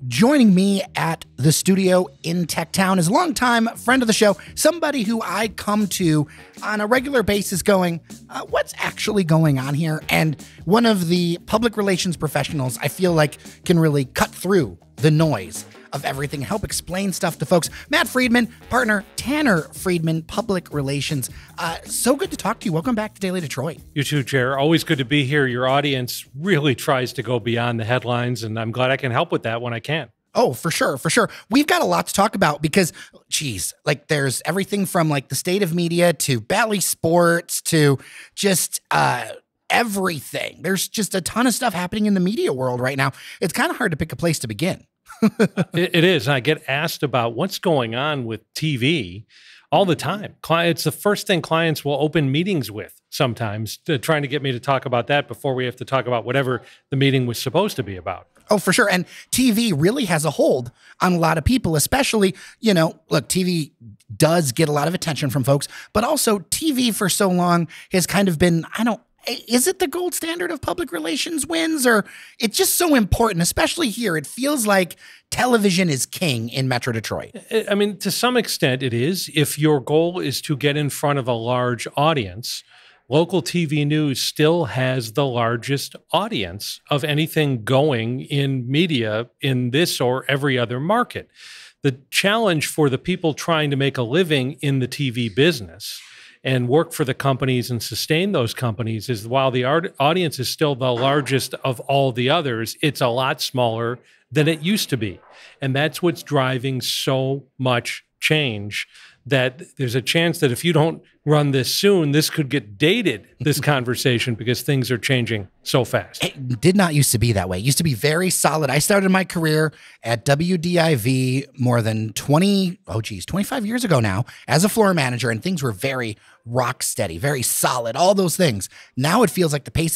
Joining me at the studio in Techtown is a longtime friend of the show, somebody who I come to on a regular basis going, what's actually going on here? And one of the public relations professionals I feel like can really cut through the noise of everything and help explain stuff to folks. Matt Friedman, partner, Tanner Friedman Public Relations. So good to talk to you. Welcome back to Daily Detroit. You too, Chair. Always good to be here. Your audience really tries to go beyond the headlines, and I'm glad I can help with that when I can. Oh, for sure, for sure. We've got a lot to talk about because, geez, like there's everything from like the state of media to Bally Sports to just everything. There's just a ton of stuff happening in the media world right now. It's kind of hard to pick a place to begin. It is. I get asked about what's going on with TV all the time. It's the first thing clients will open meetings with sometimes, trying to get me to talk about that before we have to talk about whatever the meeting was supposed to be about. Oh, for sure. And TV really has a hold on a lot of people, especially, you know, look, TV does get a lot of attention from folks, but also TV for so long has kind of been, is it the gold standard of public relations wins, or it's just so important, especially here? It feels like television is king in Metro Detroit. I mean, to some extent it is. If your goal is to get in front of a large audience, local TV news still has the largest audience of anything going in media in this or every other market. The challenge for the people trying to make a living in the TV business and work for the companies and sustain those companies is, while the audience is still the largest of all the others, it's a lot smaller than it used to be. And that's what's driving so much change, that there's a chance that if you don't run this soon, this could get dated, this conversation, because things are changing so fast. It did not used to be that way. It used to be very solid. I started my career at WDIV more than 25 years ago now as a floor manager, and things were very rock steady, very solid, all those things. Now it feels like the pace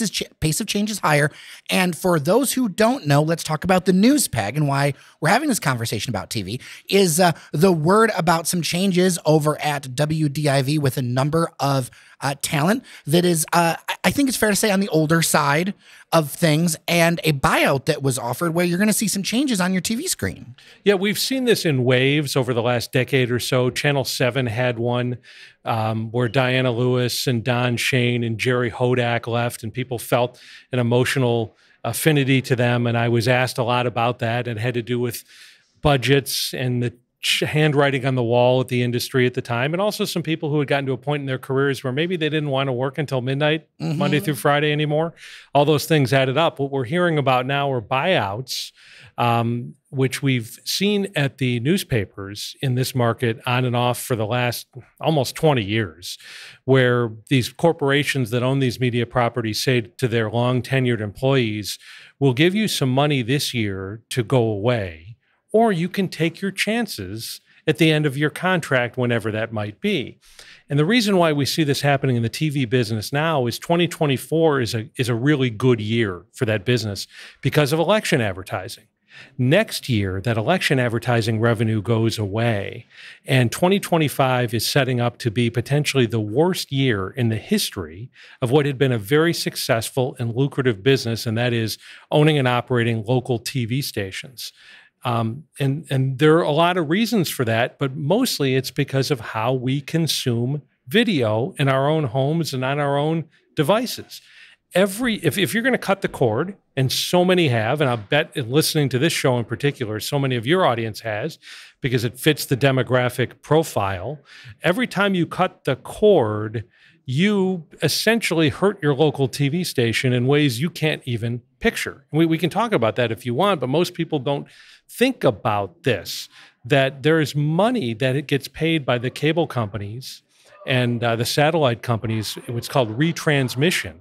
of change is higher. And for those who don't know, let's talk about the news peg and why we're having this conversation about TV is the word about some changes over at WDIV with a number of talent that is, I think it's fair to say, on the older side of things, and a buyout that was offered where you're going to see some changes on your TV screen. Yeah, we've seen this in waves over the last decade or so. Channel 7 had one where Diana Lewis and Don Shane and Jerry Hodak left, and people felt an emotional affinity to them. And I was asked a lot about that. It had to do with budgets and the handwriting on the wall at the industry at the time, and also some people who had gotten to a point in their careers where maybe they didn't want to work until midnight, Monday through Friday anymore. All those things added up. What we're hearing about now are buyouts, which we've seen at the newspapers in this market on and off for the last almost 20 years, where these corporations that own these media properties say to their long tenured employees, we'll give you some money this year to go away, or you can take your chances at the end of your contract, whenever that might be. And the reason why we see this happening in the TV business now is 2024 is a really good year for that business because of election advertising. Next year, that election advertising revenue goes away, and 2025 is setting up to be potentially the worst year in the history of what had been a very successful and lucrative business, and that is owning and operating local TV stations. And there are a lot of reasons for that, but mostly it's because of how we consume video in our own homes and on our own devices. If you're going to cut the cord, and so many have, and I'll bet in listening to this show in particular, so many of your audience has, because it fits the demographic profile, every time you cut the cord, you essentially hurt your local TV station in ways you can't even picture. We can talk about that if you want, but most people don't think about this, that there's money that it gets paid by the cable companies and the satellite companies, what's called retransmission.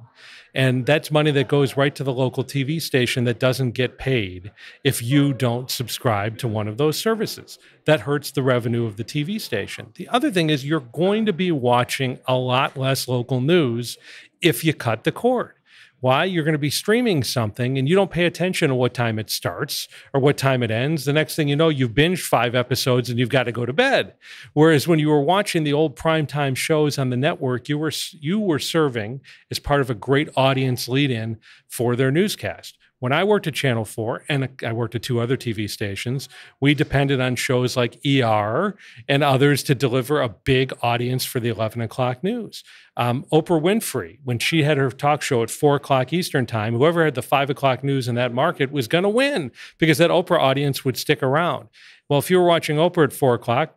And that's money that goes right to the local TV station that doesn't get paid if you don't subscribe to one of those services. That hurts the revenue of the TV station. The other thing is you're going to be watching a lot less local news if you cut the cord. Why? You're going to be streaming something and you don't pay attention to what time it starts or what time it ends. The next thing you know, you've binged 5 episodes and you've got to go to bed. Whereas when you were watching the old primetime shows on the network, you were serving as part of a great audience lead-in for their newscast. When I worked at Channel 4, and I worked at 2 other TV stations, we depended on shows like ER and others to deliver a big audience for the 11 o'clock news. Oprah Winfrey, when she had her talk show at 4 o'clock Eastern time, whoever had the 5 o'clock news in that market was going to win because that Oprah audience would stick around. Well, if you were watching Oprah at 4 o'clock,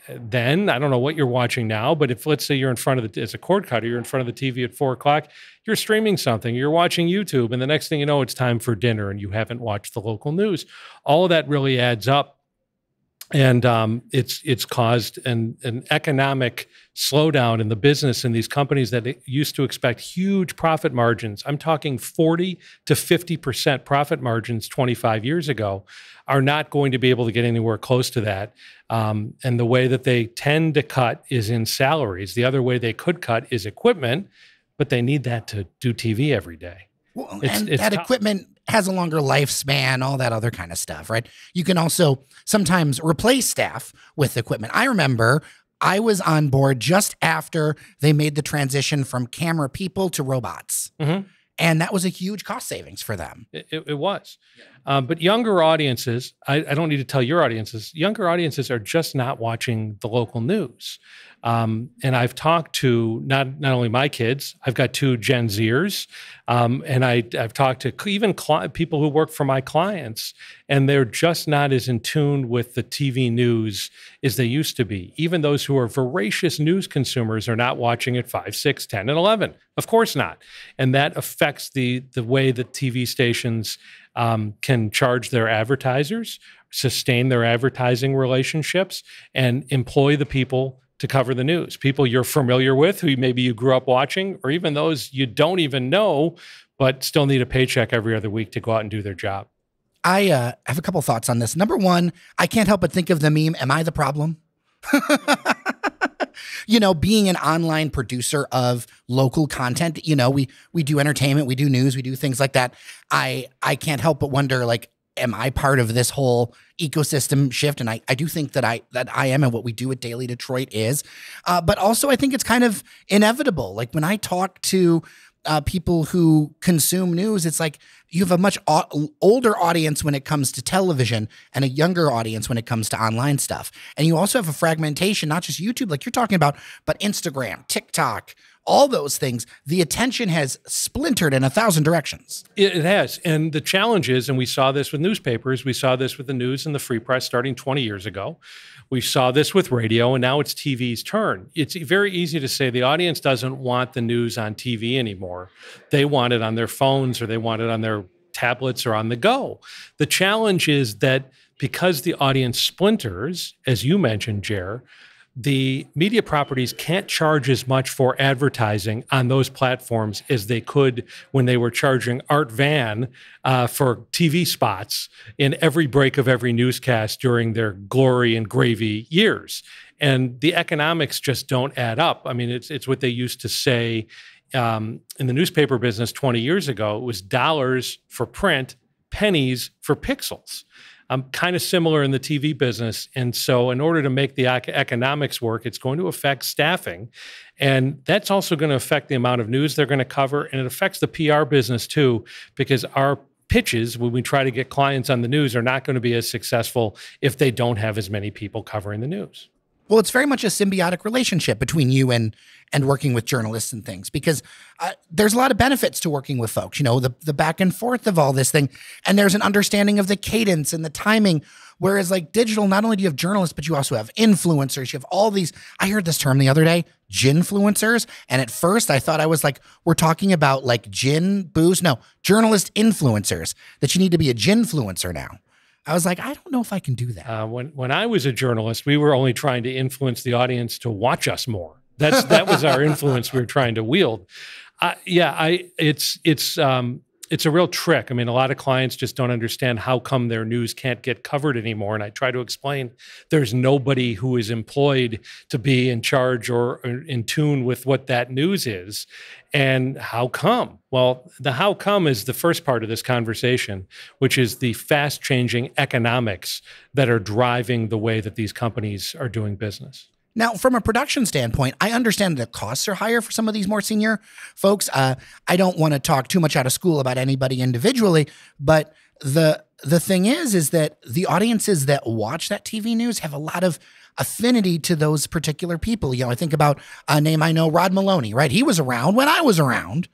then I don't know what you're watching now, but if let's say you're in front of as a cord cutter, you're in front of the TV at 4 o'clock, you're streaming something, you're watching YouTube, and the next thing you know, it's time for dinner and you haven't watched the local news. All of that really adds up. And it's caused an economic slowdown in the business, and these companies that used to expect huge profit margins, I'm talking 40 to 50% profit margins 25 years ago, are not going to be able to get anywhere close to that. And the way that they tend to cut is in salaries. The other way they could cut is equipment, but they need that to do TV every day. Well, and that equipment has a longer lifespan, all that other kind of stuff, right? You can also sometimes replace staff with equipment. I remember I was on board just after they made the transition from camera people to robots. Mm-hmm. And that was a huge cost savings for them. It was. But younger audiences, I don't need to tell your audiences, younger audiences are just not watching the local news. And I've talked to not only my kids, I've got 2 Gen Zers, and I've talked to even people who work for my clients, and they're just not as in tune with the TV news as they used to be. Even those who are voracious news consumers are not watching at 5, 6, 10, and 11. Of course not. And that affects the way that TV stations can charge their advertisers, sustain their advertising relationships, and employ the people to cover the news. People you're familiar with, who maybe you grew up watching, or even those you don't even know, but still need a paycheck every other week to go out and do their job. I have a couple thoughts on this. Number one, I can't help but think of the meme, am I the problem? You know, being an online producer of local content, you know, we do entertainment, we do news, we do things like that. I can't help but wonder, like, am I part of this whole ecosystem shift? And I do think that I am, and what we do at Daily Detroit is. But also I think it's kind of inevitable. Like when I talk to people who consume news, it's like you have a much older audience when it comes to television and a younger audience when it comes to online stuff. And you also have a fragmentation, not just YouTube, like you're talking about, but Instagram, TikTok, all those things. The attention has splintered in 1,000 directions. It has. And the challenge is, and we saw this with newspapers, we saw this with the news and the free press starting 20 years ago. We saw this with radio, and now it's TV's turn. It's very easy to say the audience doesn't want the news on TV anymore. They want it on their phones, or they want it on their tablets or on the go. The challenge is that because the audience splinters, as you mentioned, Jer, the media properties can't charge as much for advertising on those platforms as they could when they were charging Art Van for TV spots in every break of every newscast during their glory and gravy years. And the economics just don't add up. I mean, it's what they used to say in the newspaper business 20 years ago. It was dollars for print, pennies for pixels. Kind of similar in the TV business. And so in order to make the economics work, it's going to affect staffing. And that's also going to affect the amount of news they're going to cover. And it affects the PR business too, because our pitches, when we try to get clients on the news, are not going to be as successful if they don't have as many people covering the news. Well, it's very much a symbiotic relationship between you and working with journalists and things, because there's a lot of benefits to working with folks, you know, the back and forth of all this thing. And there's an understanding of the cadence and the timing. Whereas like digital, not only do you have journalists, but you also have influencers. You have all these, I heard this term the other day, ginfluencers. And at first I thought I was like, we're talking about like gin, booze. No, journalist influencers, that you need to be a ginfluencer now. I was like, I don't know if I can do that. When I was a journalist, we were only trying to influence the audience to watch us more. That was our influence we were trying to wield. It's a real trick. I mean, a lot of clients just don't understand how come their news can't get covered anymore. And I try to explain there's nobody who is employed to be in charge or in tune with what that news is. And how come? Well, the how come is the first part of this conversation, which is the fast changing economics that are driving the way that these companies are doing business. Now, from a production standpoint, I understand the costs are higher for some of these more senior folks. I don't want to talk too much out of school about anybody individually, but the thing is that the audiences that watch that TV news have a lot of affinity to those particular people. You know, I think about a name I know, Rod Maloney, right? He was around when I was around,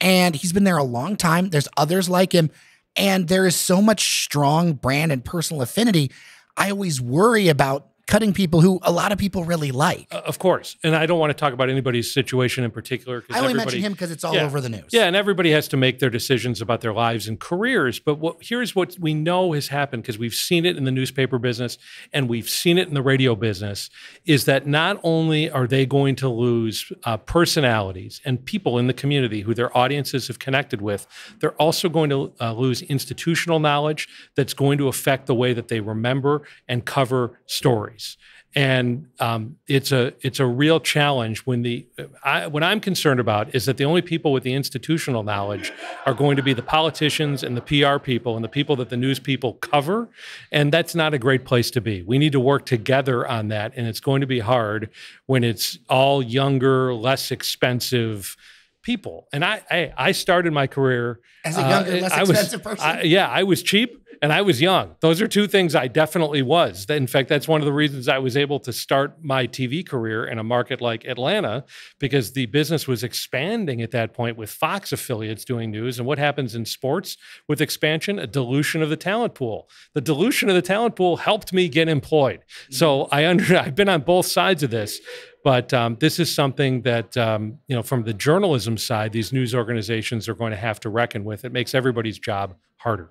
and he's been there a long time. There's others like him, and there is so much strong brand and personal affinity. I always worry about cutting people who a lot of people really like. Of course. And I don't want to talk about anybody's situation in particular. I only mention him because it's all over the news. Yeah, and everybody has to make their decisions about their lives and careers. But here's what we know has happened, because we've seen it in the newspaper business and we've seen it in the radio business, is that not only are they going to lose personalities and people in the community who their audiences have connected with, they're also going to lose institutional knowledge that's going to affect the way that they remember and cover stories. And it's a real challenge when what I'm concerned about is that the only people with the institutional knowledge are going to be the politicians and the PR people and the people that the news people cover. And that's not a great place to be. We need to work together on that. And it's going to be hard when it's all younger, less expensive people. And I started my career as a younger, less expensive person. I was cheap. And I was young. Those are two things I definitely was. In fact, that's one of the reasons I was able to start my TV career in a market like Atlanta, because the business was expanding at that point with Fox affiliates doing news. And what happens in sports with expansion? A dilution of the talent pool. The dilution of the talent pool helped me get employed. So I've been on both sides of this. But this is something that, from the journalism side, these news organizations are going to have to reckon with. It makes everybody's job harder.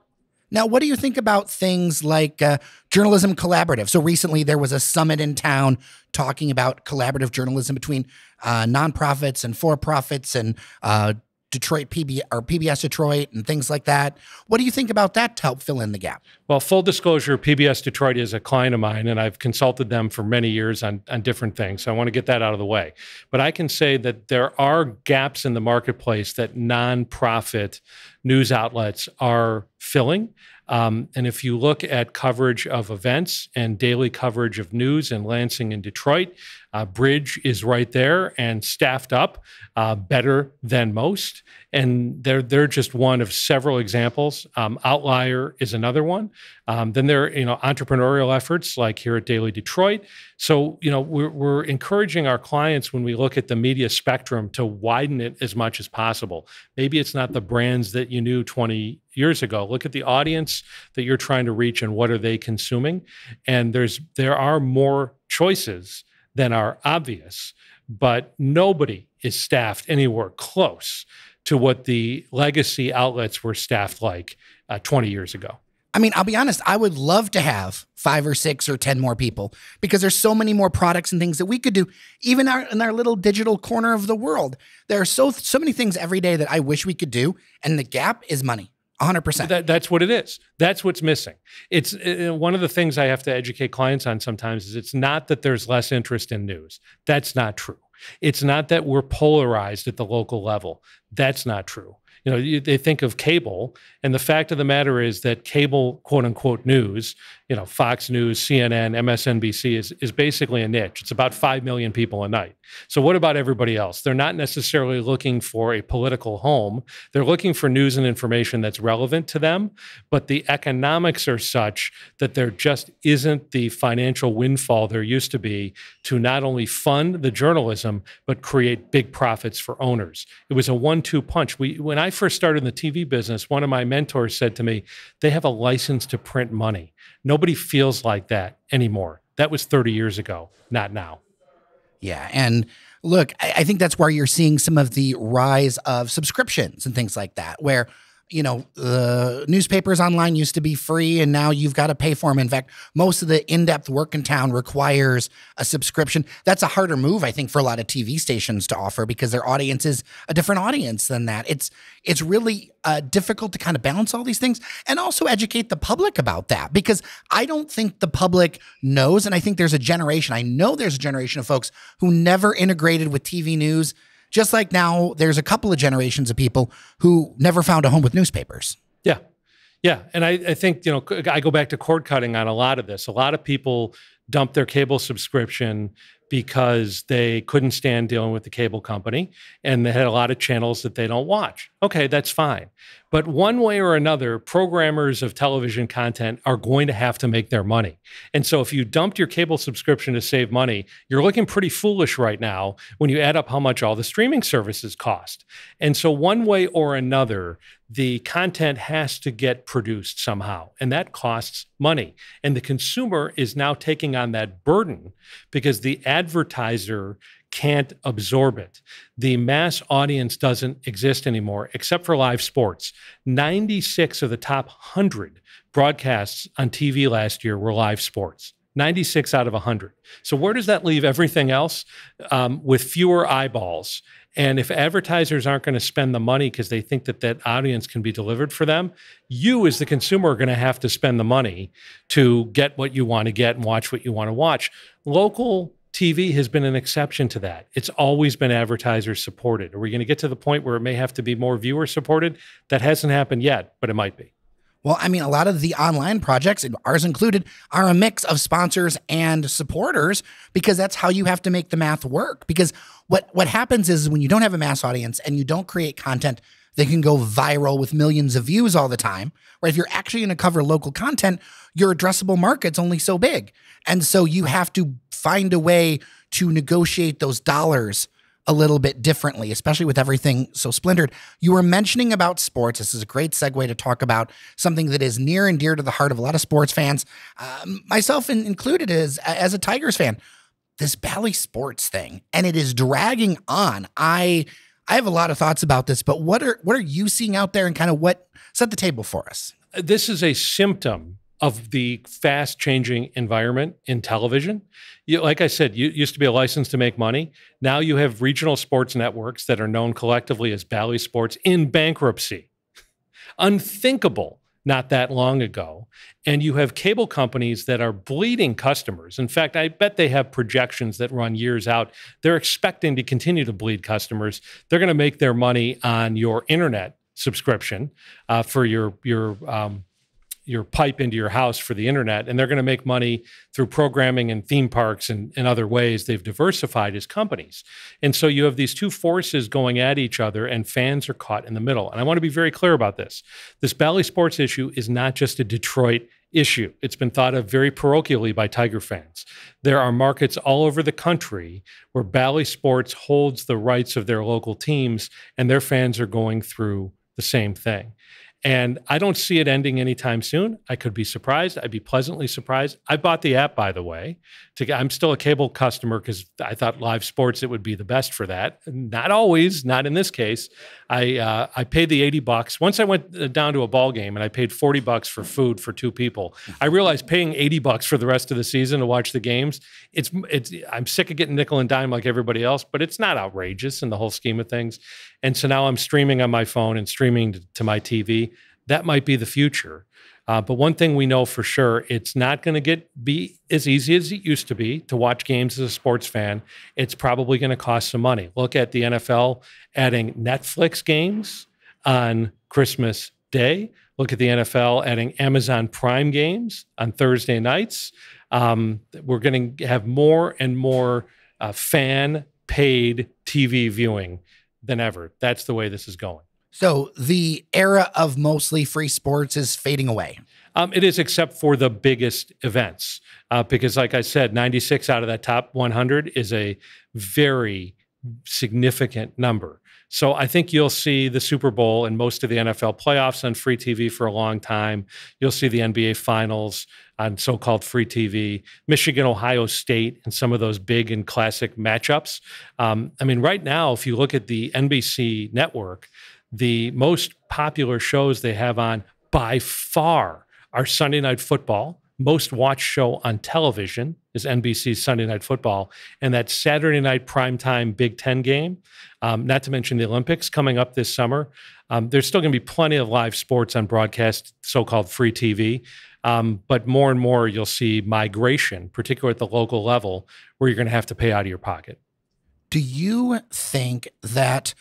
Now, what do you think about things like journalism collaborative? So recently there was a summit in town talking about collaborative journalism between nonprofits and for-profits and PBS Detroit and things like that. What do you think about that to help fill in the gap? Well, full disclosure, PBS Detroit is a client of mine, and I've consulted them for many years on different things. So I want to get that out of the way. But I can say that there are gaps in the marketplace that nonprofit news outlets are filling. And if you look at coverage of events and daily coverage of news in Lansing and Detroit, Bridge is right there and staffed up better than most. And they're just one of several examples. Outlier is another one. Then there are entrepreneurial efforts like here at Daily Detroit. So we're encouraging our clients when we look at the media spectrum to widen it as much as possible. Maybe it's not the brands that you knew 20 years ago. Look at the audience that you're trying to reach and what are they consuming. And there are more choices than are obvious, but nobody is staffed anywhere close to what the legacy outlets were staffed like 20 years ago. I mean, I'll be honest, I would love to have 5 or 6 or 10 more people, because there's so many more products and things that we could do, even in our little digital corner of the world. There are so many things every day that I wish we could do, and the gap is money. 100%. That's what it is. That's what's missing. It's one of the things I have to educate clients on sometimes is it's not that there's less interest in news. That's not true. It's not that we're polarized at the local level. That's not true. They think of cable, and the fact of the matter is that cable, quote unquote, news, Fox News, CNN, MSNBC is basically a niche. It's about 5 million people a night. So what about everybody else? They're not necessarily looking for a political home. They're looking for news and information that's relevant to them, but the economics are such that there just isn't the financial windfall there used to be to not only fund the journalism, but create big profits for owners. It was a 1-2 punch. When I first started in the TV business, one of my mentors said to me, they have a license to print money. Nobody feels like that anymore. That was 30 years ago, not now. Yeah. And look, I think that's where you're seeing some of the rise of subscriptions and things like that, where the newspapers online used to be free, and now you've got to pay for them. In fact, most of the in-depth work in town requires a subscription. That's a harder move, I think, for a lot of TV stations to offer, because their audience is a different audience than that. It's really difficult to kind of balance all these things and also educate the public about that, because I don't think the public knows. And I think I know there's a generation of folks who never integrated with TV news. Just like now, there's a couple of generations of people who never found a home with newspapers. Yeah. Yeah. And I think, I go back to cord cutting on a lot of this. A lot of people dump their cable subscription because they couldn't stand dealing with the cable company and they had a lot of channels that they don't watch. Okay, that's fine. But one way or another, programmers of television content are going to have to make their money. And so if you dumped your cable subscription to save money, you're looking pretty foolish right now when you add up how much all the streaming services cost. And so one way or another, the content has to get produced somehow, and that costs money. And the consumer is now taking on that burden because the advertiser can't absorb it. The mass audience doesn't exist anymore, except for live sports. 96 of the top 100 broadcasts on TV last year were live sports. 96 out of 100. So where does that leave everything else? With fewer eyeballs. And if advertisers aren't going to spend the money because they think that that audience can be delivered for them, you as the consumer are going to have to spend the money to get what you want to get and watch what you want to watch. Local TV has been an exception to that. It's always been advertiser supported. Are we going to get to the point where it may have to be more viewer supported? That hasn't happened yet, but it might be. Well, I mean, a lot of the online projects, ours included, are a mix of sponsors and supporters because that's how you have to make the math work. Because what happens is when you don't have a mass audience and you don't create content that can go viral with millions of views all the time, right? If you're actually going to cover local content, your addressable market's only so big. And so you have to find a way to negotiate those dollars a little bit differently, especially with everything so splintered. You were mentioning about sports. This is a great segue to talk about something that is near and dear to the heart of a lot of sports fans, myself included as a Tigers fan, this Bally Sports thing. And it is dragging on. I have a lot of thoughts about this, but what are you seeing out there and kind of what set the table for us? This is a symptom of the fast-changing environment in television. Like I said, you used to be a license to make money. Now you have regional sports networks that are known collectively as Bally Sports in bankruptcy. Unthinkable not that long ago. And you have cable companies that are bleeding customers. In fact, I bet they have projections that run years out. They're expecting to continue to bleed customers. They're going to make their money on your internet subscription for your pipe into your house for the internet, and they're going to make money through programming and theme parks and other ways. They've diversified as companies. And so you have these two forces going at each other, and fans are caught in the middle. And I want to be very clear about this. This Bally Sports issue is not just a Detroit issue. It's been thought of very parochially by Tiger fans. There are markets all over the country where Bally Sports holds the rights of their local teams, and their fans are going through the same thing. And I don't see it ending anytime soon. I could be surprised. I'd be pleasantly surprised. I bought the app, by the way. I'm still a cable customer because I thought live sports, it would be the best for that. Not always, not in this case. I paid the $80. Once I went down to a ball game and I paid $40 for food for two people, I realized paying $80 for the rest of the season to watch the games, I'm sick of getting nickel and dime like everybody else, but it's not outrageous in the whole scheme of things. And so now I'm streaming on my phone and streaming to my TV. That might be the future. But one thing we know for sure, it's not going to be as easy as it used to be to watch games as a sports fan. It's probably going to cost some money. Look at the NFL adding Netflix games on Christmas Day. Look at the NFL adding Amazon Prime games on Thursday nights. We're going to have more and more fan-paid TV viewing than ever. That's the way this is going. So the era of mostly free sports is fading away. It is, except for the biggest events, because like I said, 96 out of that top 100 is a very significant number. So I think you'll see the Super Bowl and most of the NFL playoffs on free TV for a long time. You'll see the NBA Finals on so-called free TV, Michigan, Ohio State, and some of those big and classic matchups. I mean, right now, if you look at the NBC network, the most popular shows they have on by far are Sunday Night Football. Most watched show on television is NBC's Sunday Night Football, and that Saturday night primetime Big Ten game, not to mention the Olympics coming up this summer. There's still going to be plenty of live sports on broadcast, so-called free TV, but more and more you'll see migration, particularly at the local level, where you're going to have to pay out of your pocket. Do you think that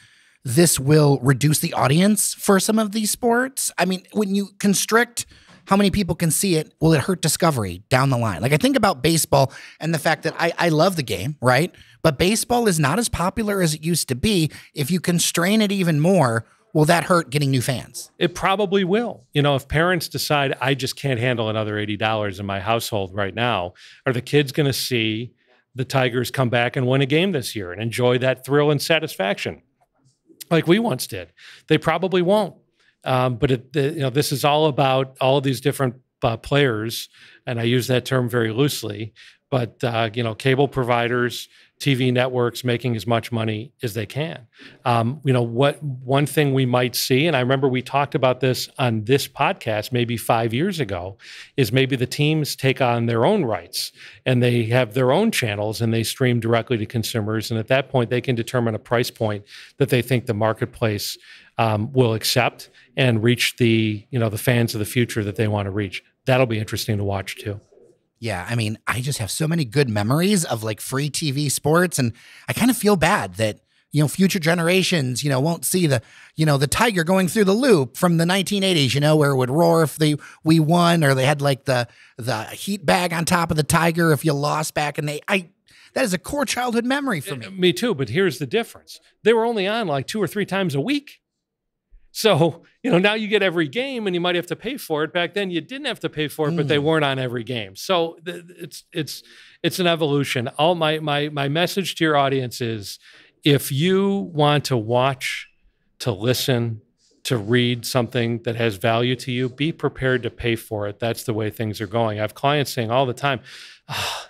this will reduce the audience for some of these sports? I mean, when you constrict how many people can see it, will it hurt discovery down the line? Like I think about baseball and the fact that I love the game, right? But baseball is not as popular as it used to be. If you constrain it even more, will that hurt getting new fans? It probably will. You know, if parents decide I just can't handle another $80 in my household right now, are the kids going to see the Tigers come back and win a game this year and enjoy that thrill and satisfaction like we once did? They probably won't. But this is all about all of these different players, and I use that term very loosely. But cable providers, TV networks making as much money as they can. One thing we might see, and I remember we talked about this on this podcast maybe 5 years ago, is maybe the teams take on their own rights and they have their own channels and they stream directly to consumers. And at that point, they can determine a price point that they think the marketplace will accept and reach the fans of the future that they want to reach. That'll be interesting to watch too. Yeah, I mean, I just have so many good memories of like free TV sports, and I kind of feel bad that, future generations, won't see the tiger going through the loop from the 1980s, where it would roar if we won, or they had like the heat bag on top of the tiger if you lost back in that is a core childhood memory for me. Me too, but here's the difference. They were only on like 2 or 3 times a week. So, now you get every game and you might have to pay for it. Back then you didn't have to pay for it, but they weren't on every game. So it's an evolution. All my message to your audience is, if you want to watch, to listen, to read something that has value to you, be prepared to pay for it. That's the way things are going. I have clients saying all the time,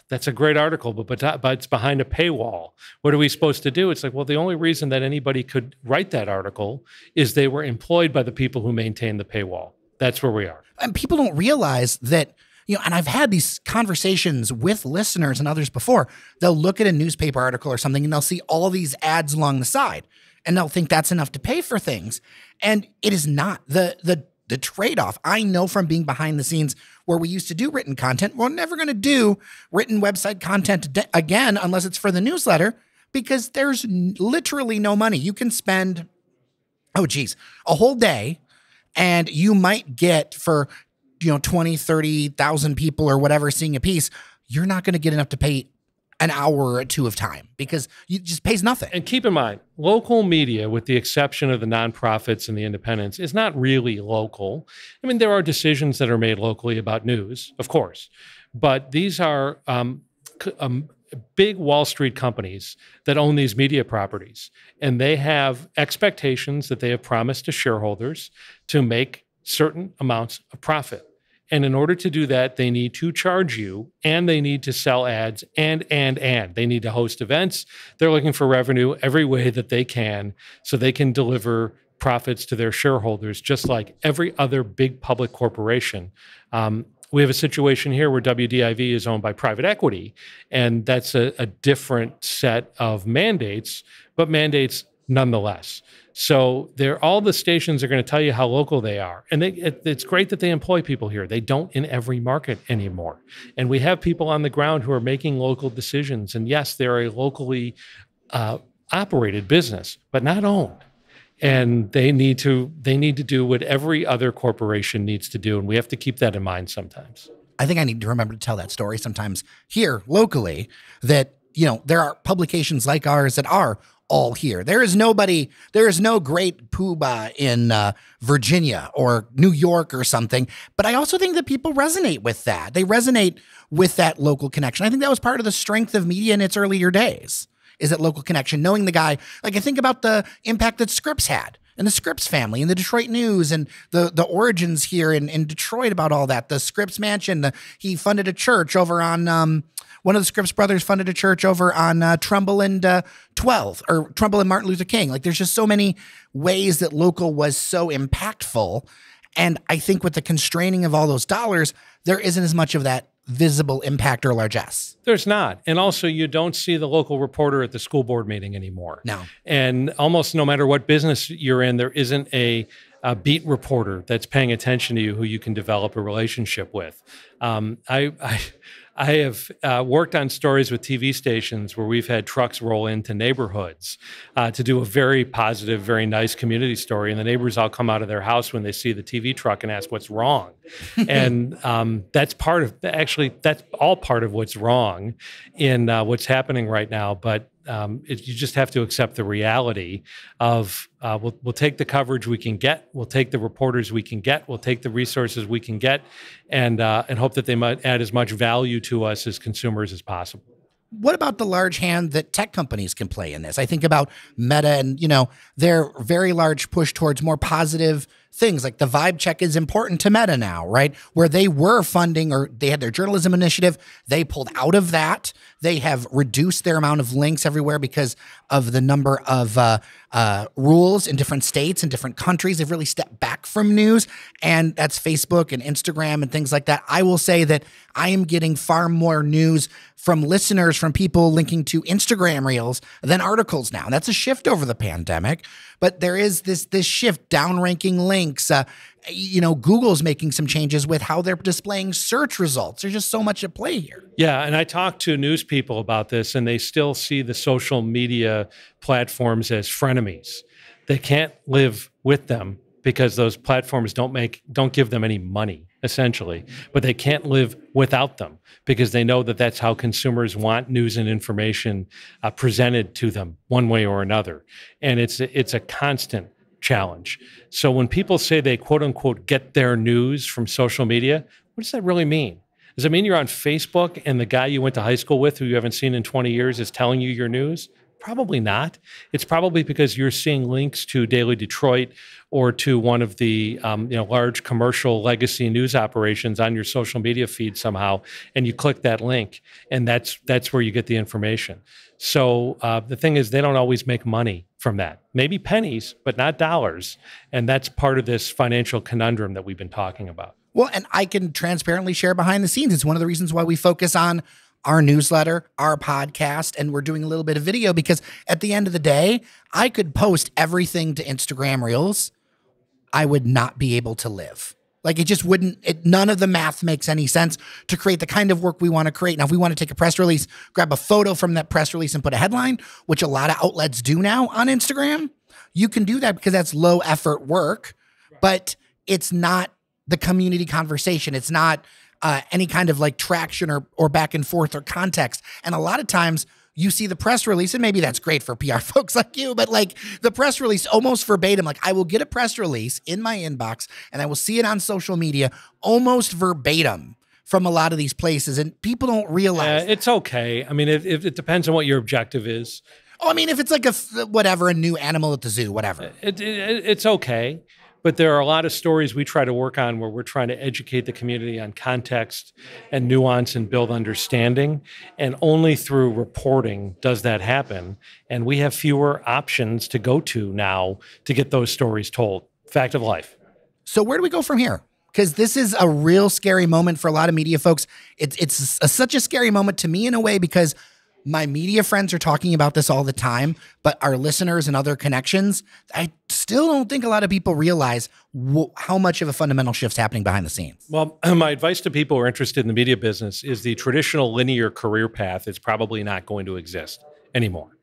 that's a great article, but it's behind a paywall. What are we supposed to do? It's like, well, the only reason that anybody could write that article is they were employed by the people who maintain the paywall. That's where we are. And people don't realize that, and I've had these conversations with listeners and others before. They'll look at a newspaper article or something and they'll see all these ads along the side and they'll think that's enough to pay for things. And it is not. The trade-off, I know from being behind the scenes where we used to do written content, we're never going to do written website content again unless it's for the newsletter, because there's literally no money. You can spend, a whole day, and you might get for 20, 30,000 people or whatever seeing a piece, you're not going to get enough to pay an hour or 2 of time because it just pays nothing. And keep in mind, local media, with the exception of the nonprofits and the independents, is not really local. I mean, there are decisions that are made locally about news, of course, but these are big Wall Street companies that own these media properties, and they have expectations that they have promised to shareholders to make certain amounts of profit. And in order to do that, they need to charge you, and they need to sell ads, and they need to host events. They're looking for revenue every way that they can so they can deliver profits to their shareholders, just like every other big public corporation. We have a situation here where WDIV is owned by private equity, and that's a different set of mandates, but mandates nonetheless. So all the stations are going to tell you how local they are. And it's great that they employ people here. They don't in every market anymore. And we have people on the ground who are making local decisions. And yes, they're a locally operated business, but not owned. And they need to do what every other corporation needs to do. And we have to keep that in mind sometimes. I think I need to remember to tell that story sometimes here locally, that, there are publications like ours that are all here. There is no great poobah in Virginia or New York or something. But I also think that people resonate with that. They resonate with that local connection. I think that was part of the strength of media in its earlier days, is that local connection, knowing the guy. Like, I think about the impact that Scripps had, and the Scripps family, and the Detroit News, and the origins here in Detroit about all that. The Scripps mansion, he funded a church over on, one of the Scripps brothers funded a church over on Trumbull and 12th, or Trumbull and Martin Luther King. Like, there's just so many ways that local was so impactful. And I think with the constraining of all those dollars, there isn't as much of that visible impact or largesse. There's not. And also, you don't see the local reporter at the school board meeting anymore. No. And almost no matter what business you're in, there isn't a beat reporter that's paying attention to you, who you can develop a relationship with. I have worked on stories with TV stations where we've had trucks roll into neighborhoods to do a very positive, very nice community story. And the neighbors all come out of their house when they see the TV truck and ask what's wrong. And that's all part of what's wrong in what's happening right now. But you just have to accept the reality of we'll take the coverage we can get, we'll take the reporters we can get, we'll take the resources we can get, and hope that they might add as much value to us as consumers as possible. What about the large hand that tech companies can play in this? I think about Meta and, their very large push towards more positive things, like the vibe check is important to Meta now, right? Where they were funding, or they had their journalism initiative, they pulled out of that. They have reduced their amount of links everywhere because of the number of rules in different states and different countries. They've really stepped back from news, and that's Facebook and Instagram and things like that. I will say that I am getting far more news from listeners, from people linking to Instagram reels than articles now. That's a shift over the pandemic, but there is this shift, downranking links. Google's making some changes with how they're displaying search results. There's just so much at play here. Yeah, and I talk to news people about this, and they still see the social media platforms as frenemies. They can't live with them because those platforms don't give them any money, essentially. But they can't live without them because they know that that's how consumers want news and information presented to them one way or another. And it's a constant challenge. So when people say they quote unquote get their news from social media, what does that really mean? Does it mean you're on Facebook and the guy you went to high school with who you haven't seen in 20 years is telling you your news? Probably not. It's probably because you're seeing links to Daily Detroit or to one of the large commercial legacy news operations on your social media feed somehow, and you click that link, and that's where you get the information. So the thing is, they don't always make money from that. Maybe pennies, but not dollars. And that's part of this financial conundrum that we've been talking about. Well, and I can transparently share behind the scenes. It's one of the reasons why we focus on our newsletter, our podcast, and we're doing a little bit of video, because at the end of the day, I could post everything to Instagram Reels. I would not be able to live. Like, it just wouldn't, none of the math makes any sense to create the kind of work we want to create. Now, if we want to take a press release, grab a photo from that press release and put a headline, which a lot of outlets do now on Instagram, you can do that because that's low effort work, but it's not the community conversation. It's not any kind of like traction or back and forth or context. And a lot of times you see the press release, and maybe that's great for PR folks like you, but like the press release almost verbatim, like I will get a press release in my inbox and I will see it on social media almost verbatim from a lot of these places, and people don't realize. It's okay. I mean, it depends on what your objective is. Oh, I mean, if it's like a new animal at the zoo, whatever. It's okay. But there are a lot of stories we try to work on where we're trying to educate the community on context and nuance and build understanding. And only through reporting does that happen. And we have fewer options to go to now to get those stories told. Fact of life. So where do we go from here? Because this is a real scary moment for a lot of media folks. It's such a scary moment to me in a way, because my media friends are talking about this all the time, but our listeners and other connections, I still don't think a lot of people realize how much of a fundamental shift's happening behind the scenes. Well, my advice to people who are interested in the media business is the traditional linear career path is probably not going to exist anymore.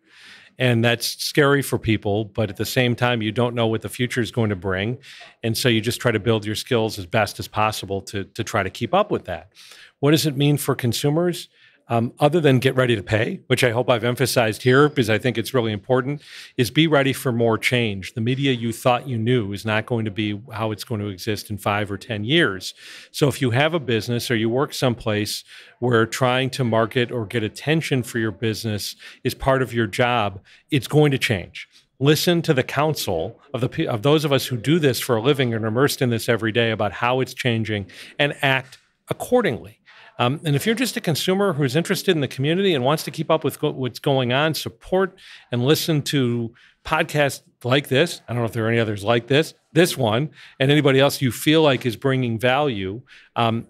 And that's scary for people, but at the same time, you don't know what the future is going to bring. And so you just try to build your skills as best as possible to try to keep up with that. What does it mean for consumers? Other than get ready to pay, which I hope I've emphasized here because I think it's really important, is be ready for more change. The media you thought you knew is not going to be how it's going to exist in 5 or 10 years. So if you have a business or you work someplace where trying to market or get attention for your business is part of your job, it's going to change. Listen to the counsel of those of us who do this for a living and are immersed in this every day about how it's changing, and act accordingly. And if you're just a consumer who's interested in the community and wants to keep up with what's going on, support and listen to podcasts like this. I don't know if there are any others like this one, and anybody else you feel like is bringing value.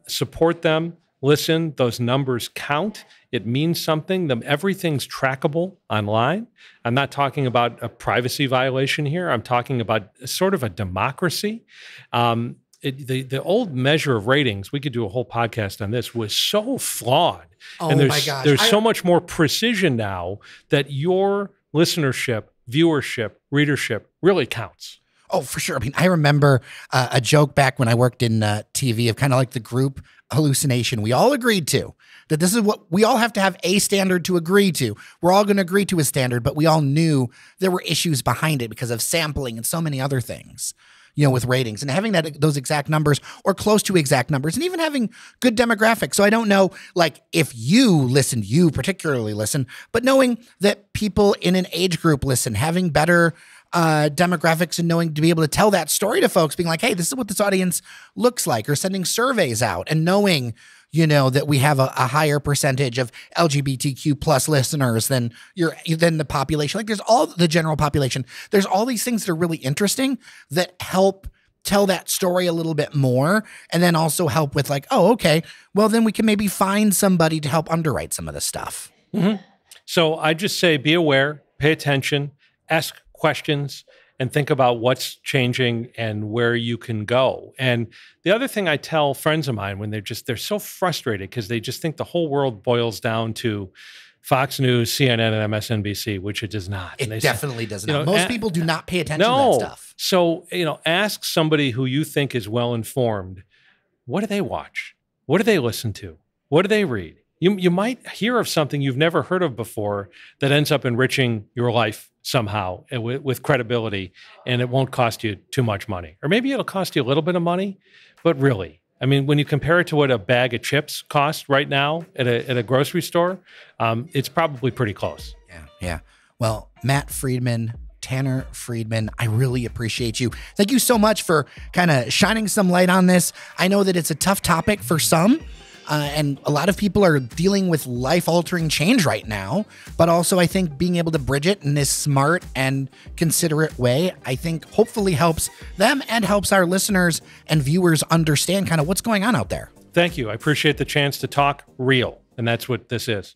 Support them, listen. Those numbers count. It means something. Everything's trackable online. I'm not talking about a privacy violation here. I'm talking about sort of a democracy. The old measure of ratings, we could do a whole podcast on this, was so flawed. Oh and my gosh. There's so much more precision now that your listenership, viewership, readership really counts. Oh, for sure. I mean, I remember a joke back when I worked in TV of kind of like the group hallucination. We all agreed to that this is what we all have to have a standard to agree to. We're all going to agree to a standard, but we all knew there were issues behind it because of sampling and so many other things, with ratings, and having those exact numbers or close to exact numbers, and even having good demographics. So I don't know, like, if you particularly listen, but knowing that people in an age group listen, having better demographics and knowing to be able to tell that story to folks, being like, hey, this is what this audience looks like, or sending surveys out and knowing, that we have a higher percentage of LGBTQ plus listeners than the population. Like, there's all the general population. There's all these things that are really interesting that help tell that story a little bit more, and then also help with like, oh, okay, well, then we can maybe find somebody to help underwrite some of the stuff. Mm-hmm. So I just say, be aware, pay attention, ask questions, and think about what's changing and where you can go. And the other thing I tell friends of mine when they're so frustrated because they just think the whole world boils down to Fox News, CNN, and MSNBC, which it does not. It definitely does not. Most people do not pay attention to that stuff. So, ask somebody who you think is well-informed, what do they watch? What do they listen to? What do they read? You might hear of something you've never heard of before that ends up enriching your life somehow with credibility, and it won't cost you too much money. Or maybe it'll cost you a little bit of money, but really, I mean, when you compare it to what a bag of chips costs right now at a grocery store, it's probably pretty close. Yeah. Well, Matt Friedman, Tanner Friedman, I really appreciate you. Thank you so much for kind of shining some light on this. I know that it's a tough topic for some. And a lot of people are dealing with life-altering change right now, but also I think being able to bridge it in this smart and considerate way, I think hopefully helps them and helps our listeners and viewers understand kind of what's going on out there. Thank you. I appreciate the chance to talk real, and that's what this is.